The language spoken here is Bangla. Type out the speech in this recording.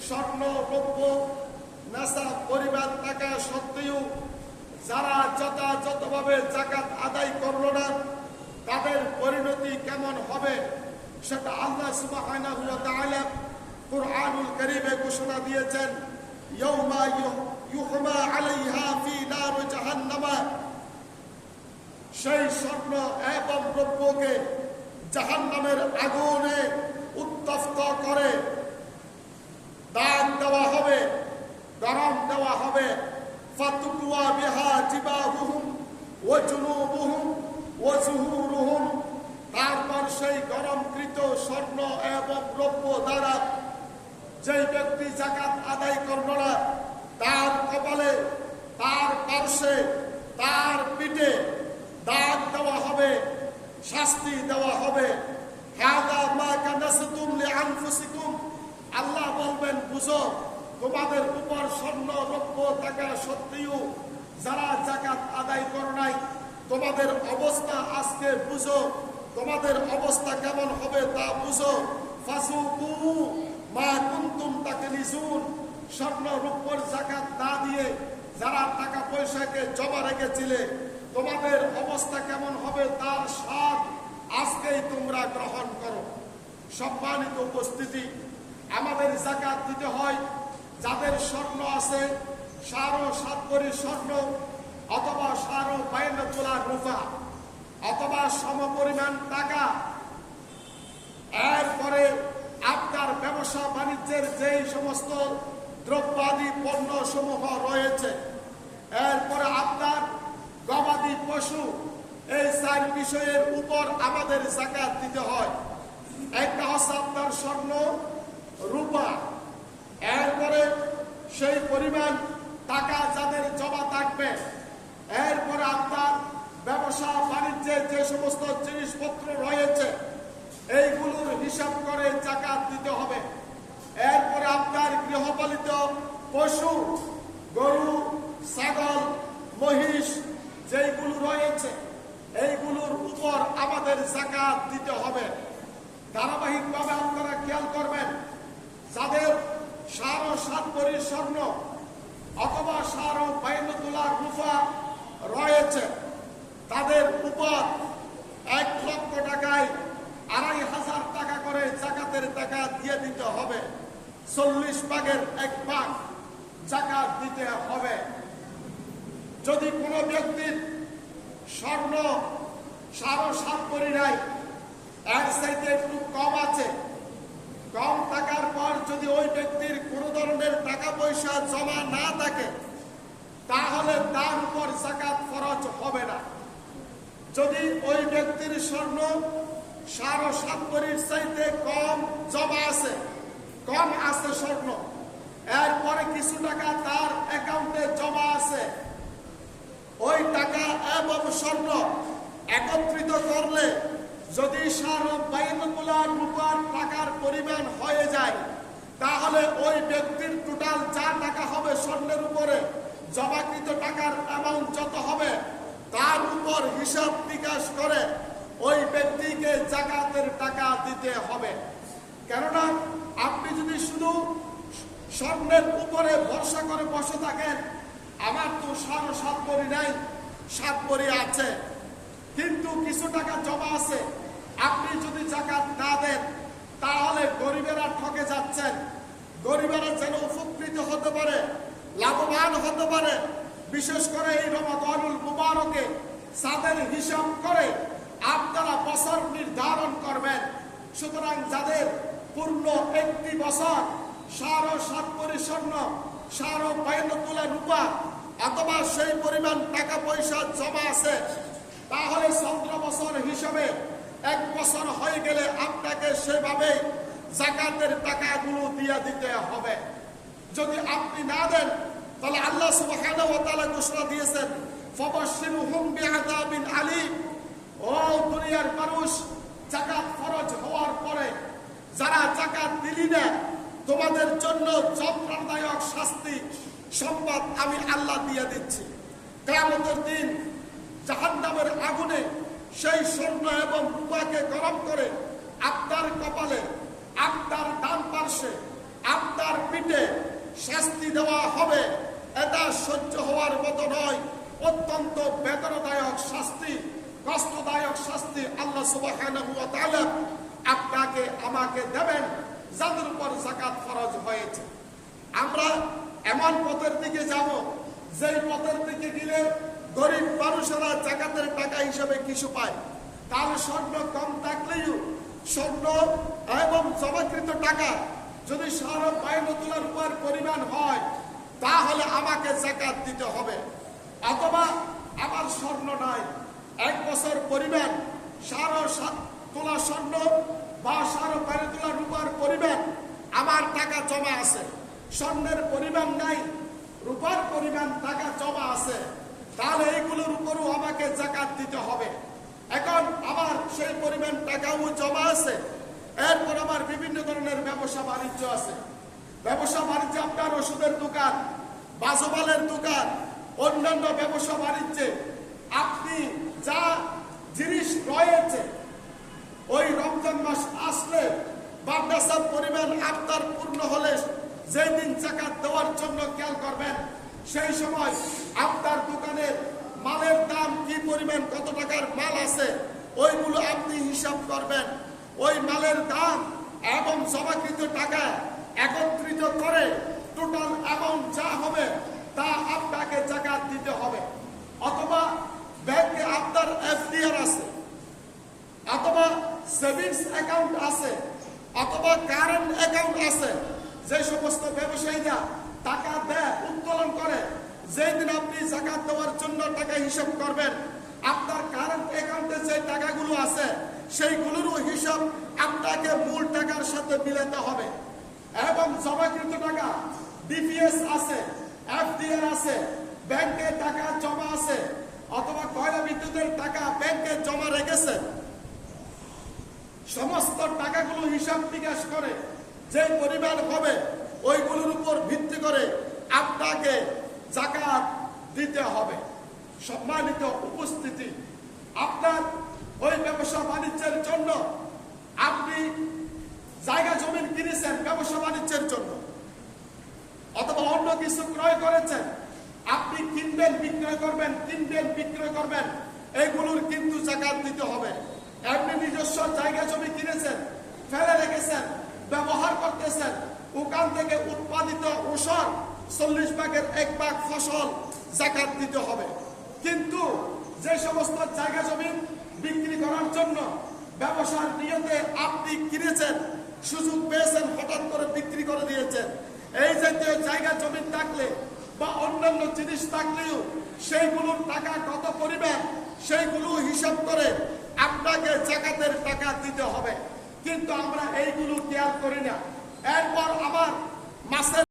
স্বর্ণ রৌপ্য নেশা পরিমাণ টাকা সত্ত্বেও যারা যথাযথভাবে যাকাত আদায় করলো না তাদের পরিণতি কেমন হবে সেটা আল্লাহ সুবহানাহু ওয়া তাআলা কুরআনুল কারীমে ঘোষণা দিয়েছেন। ইয়াউমা ইউহমা আলাইহা ফি নার জাহান্নাম, সেই স্বর্ণ এবং রৌপ্যকে জাহান্নামের আগুনে উত্তপ্ত করে দাগ দেওয়া হবে, গরম দেওয়া হবে। ফাতুকুয়া বিহা জিবাহুহুম ওয়া জুনুবুহুম ওয়া যুহুরুহুম, তারপর সেই গরমকৃত স্বর্ণ এবং রৌপ্য দ্বারা যেই ব্যক্তি যাকাত আদায় করল না তার কপালে, তার পার্শ্বে, তার পিঠে দাগ দেওয়া হবে, শাস্তি দেওয়া হবে। হাদা মা কানাসতুম লিআনফুসিকুম, আল্লাহ বলবেন বুঝো তোমাদের উপর স্বর্ণ রৌপ্য থাকা সত্ত্বেও যারা যাকাত আদায় করো নাই তোমাদের অবস্থা আজকে বুঝো, তোমাদের অবস্থা কেমন হবে তা বুঝো। ফাসুকু মা কুনতুম তাকনিজুন, স্বর্ণ রৌপ্যর যাকাত না দিয়ে যারা টাকা পয়সাকে জমা রেখেছিলে তোমাদের অবস্থা কেমন হবে তার স্বাদ আজকেই তোমরা গ্রহণ করো। সম্মানিত উপস্থিতি, আমাদের যাকাত দিতে হয় যাদের স্বর্ণ আছে 7.5 ভরি স্বর্ণ অথবা 52 তোলা রূপা অথবা সমপরিমাণ টাকা। এরপরে আপনার ব্যবসা বাণিজ্যের যেই সমস্ত দ্রব্যাদি পণ্য সমূহ রয়েছে, এরপরে আপনার গবাদি পশু, এই 4 বিষয়ের উপর আমাদের যাকাত দিতে হয়। একটা হচ্ছে আপনার স্বর্ণ রূপা, এরপরে সেই পরিমাণ টাকা যাদের জমা থাকবে, এরপরে আপনার ব্যবসা বাণিজ্যে যে সমস্ত জিনিসপত্র রয়েছে এইগুলোর হিসাব করে যাকাত দিতে হবে। এরপরে আপনার গৃহপালিত পশু, গরু, ছাগল, মহিষ যেইগুলো রয়েছে এইগুলোর উপর আমাদের যাকাত দিতে হবে। ধারাবাহিকভাবে আপনারা খেয়াল করবেন, যাদের 7.5 ভরি স্বর্ণ অথবা 52 তোলা রূপা রয়েছে তাদের উপর 1 লক্ষ টাকায় 2,500 টাকা করে যাকাতের টাকা দিয়ে দিতে হবে। 40 ভাগের 1 ভাগ যাকাত দিতে হবে। যদি কোনো ব্যক্তির স্বর্ণ 7.5 ভরি নাই, এর চাইতে একটু কম আছে, কম টাকার পর যদি ওই ব্যক্তির কোন ধরনের টাকা পয়সা জমা না থাকে তাহলে তার উপর যাকাত ফরজ হবে না। যদি ওই ব্যক্তির স্বর্ণ 7.5 ভরির চাইতে কম জমা আছে, কম আছে স্বর্ণ, এরপরে কিছু টাকা তার অ্যাকাউন্টে জমা আছে, ওই টাকা এবং স্বর্ণ একত্রিত করলে যদি 52 তোলা রূপার টাকার পরিমাণ হয়ে যায় তাহলে ওই ব্যক্তির টোটাল যা টাকা হবে স্বর্ণের উপরে জমাকৃত টাকার অ্যামাউন্ট যত হবে তার উপর হিসাব বিকাশ করে ওই ব্যক্তিকে যাকাতের টাকা দিতে হবে। কেননা আপনি যদি শুধু স্বর্ণের উপরে ভরসা করে বসে থাকেন, আমার তো 7.5 ভরি নাই, 7 ভরি আছে, কিন্তু কিছু টাকা জমা আছে, আপনি যদি যাকাত না দেন তাহলে গরিবেরা ঠকে যাচ্ছেন। গরিবেরা যেন উপকৃত হতে পারে, লাভবান হতে পারে, বিশেষ করে এই রমাদানুল মুবারকে তাদের হিসাব করে আপনারা বছর নির্ধারণ করবেন। সুতরাং যাদের পূর্ণ 1 বছর 7.5 ভরি স্বর্ণ, 52 তোলা রূপা অথবা সেই পরিমাণ টাকা পয়সা জমা আছে তাহলে 15 বছর হিসাবে 1 বছর হয়ে গেলে আপনাকে সেভাবে যাকাতের টাকাগুলো দিয়ে দিতে হবে। যদি আপনি না দেন তাহলে আল্লাহ সুবহানাহু ওয়া তাআলা ঘোষণা দিয়েছেন, ফাবাশশিরহুম বিআযাবিন আলীম। ও দুনিয়ার মানুষ, যাকাত ফরজ হওয়ার পরে যারা যাকাত দিলি না তোমাদের জন্য যন্ত্রণাদায়ক শাস্তি সংবাদ আমি আল্লাহ দিয়ে দিচ্ছি। কিয়ামতের দিন জাহান্নামের আগুনে সেই স্বর্ণ এবং রূপাকে গরম করে আপনার কপালে, আপনার ডান পার্শ্বে, আপনার পিটে শাস্তি দেওয়া হবে, এটা সহ্য হওয়ার মতো নয়। অত্যন্ত বেদনাদায়ক শাস্তি, কষ্টদায়ক শাস্তি আল্লাহ সুবহানাহু ওয়া তাআলা আপনাকে আমাকে দেবেন যাদের উপর যাকাত ফরজ হয়েছে। আমরা এমন পথের দিকে যাব যেই পথের দিকে গেলে গরিব মানুষেরা যাকাতের টাকা হিসেবে কিছু পায়। তাহলে স্বর্ণ কম থাকলেও স্বর্ণ এবং জমাকৃত টাকা যদি ৫.৫ তোলার উপর পরিমাণ হয় তাহলে আমাকে যাকাত দিতে হবে। অথবা আমার স্বর্ণ নাই, ১ বছর পরিমাণ ৭.৫ তোলা স্বর্ণ বা ৫.৫ তোলা রূপার পরিমাণ আমার টাকা জমা আছে, স্বর্ণের পরিমাণ নাই, রূপার পরিমাণ টাকা জমা আছে, তাহলে এইগুলোর উপরও আমাকে যাকাত দিতে হবে। এখন আমার সেই পরিমাণ টাকাও জমা আছে, এরপর আমার বিভিন্ন ধরনের ব্যবসা বাণিজ্য আছে। ব্যবসা বাণিজ্য আপনার ওষুধের দোকান, বাসবালের দোকান, অন্যান্য ব্যবসা বাণিজ্যে আপনি যা জিনিস রয়েছে ওই রমজান মাস আসলে বা নেশার পরিমাণ আপনার পূর্ণ হলে যেই দিন যাকাত দেওয়ার জন্য খেয়াল করবেন, সেই সময় আপনার দোকানের মালের দাম কি পরিমাণ, কত টাকার মাল আছে ওইগুলো আপনি হিসাব করবেন। ওই মালের দাম এবং জমাকৃত টাকা একত্রিত করে টোটাল অ্যামাউন্ট যা হবে তা আপনাকে যাকাত দিতে হবে। অথবা ব্যাংকে আপনার এফডিআর আছে, অথবা সেভিংস অ্যাকাউন্ট আছে, অথবা কারেন্ট অ্যাকাউন্ট আছে। যে সমস্ত ব্যবসায়ীরা টাকা দেয়, উত্তোলন করে, যেই দিন আপনি যাকাত দেওয়ার জন্য টাকা হিসাব করবেন, আপনার কারেন্ট অ্যাকাউন্টে যে টাকাগুলো আছে সেইগুলোরও হিসাব আপনাকে মূল টাকার সাথে মিলাতে হবে। এবং জমাকৃত টাকা ডিপিএস আছে, এফডিআর আছে, ব্যাংকে টাকা জমা আছে, অথবা কয়লা বিদ্যুতের টাকা ব্যাংকে জমা রেখেছে, সমস্ত টাকাগুলো হিসাব নিকাশ করে যে পরিমাণ হবে ওইগুলোর উপর ভিত্তি করে আপনাকে যাকাত দিতে হবে। সম্মানিত উপস্থিতি, আপনার ওই ব্যবসা বাণিজ্যের জন্য আপনি জায়গা জমিন কিনেছেন ব্যবসা বাণিজ্যের জন্য, অথবা অন্য কিছু ক্রয় করেছেন, আপনি কিনবেন বিক্রয় করবেন, কিনবেন বিক্রয় করবেন, এইগুলোর কিন্তু যাকাত দিতে হবে। আপনি নিজস্ব জায়গা জমি কিনেছেন, ফেলে রেখেছেন, ব্যবহার করতেছেন, ওখান থেকে উৎপাদিত ওসর ৪০ ভাগের ১ ভাগ ফসল যাকাত দিতে হবে। কিন্তু যে সমস্ত জায়গা জমি বিক্রি করার জন্য ব্যবসার নিয়তে আপনি কিনেছেন, সুযোগ পেয়েছেন, হঠাৎ করে বিক্রি করে দিয়েছেন, এই জাতীয় জায়গা জমি থাকলে বা অন্যান্য জিনিস থাকলেও সেইগুলোর টাকা কত পরিমাণ সেইগুলো হিসাব করে আপনাকে যাকাতের টাকা দিতে হবে। কিন্তু আমরা এইগুলো খেয়াল করি না। এরপর আবার মাসের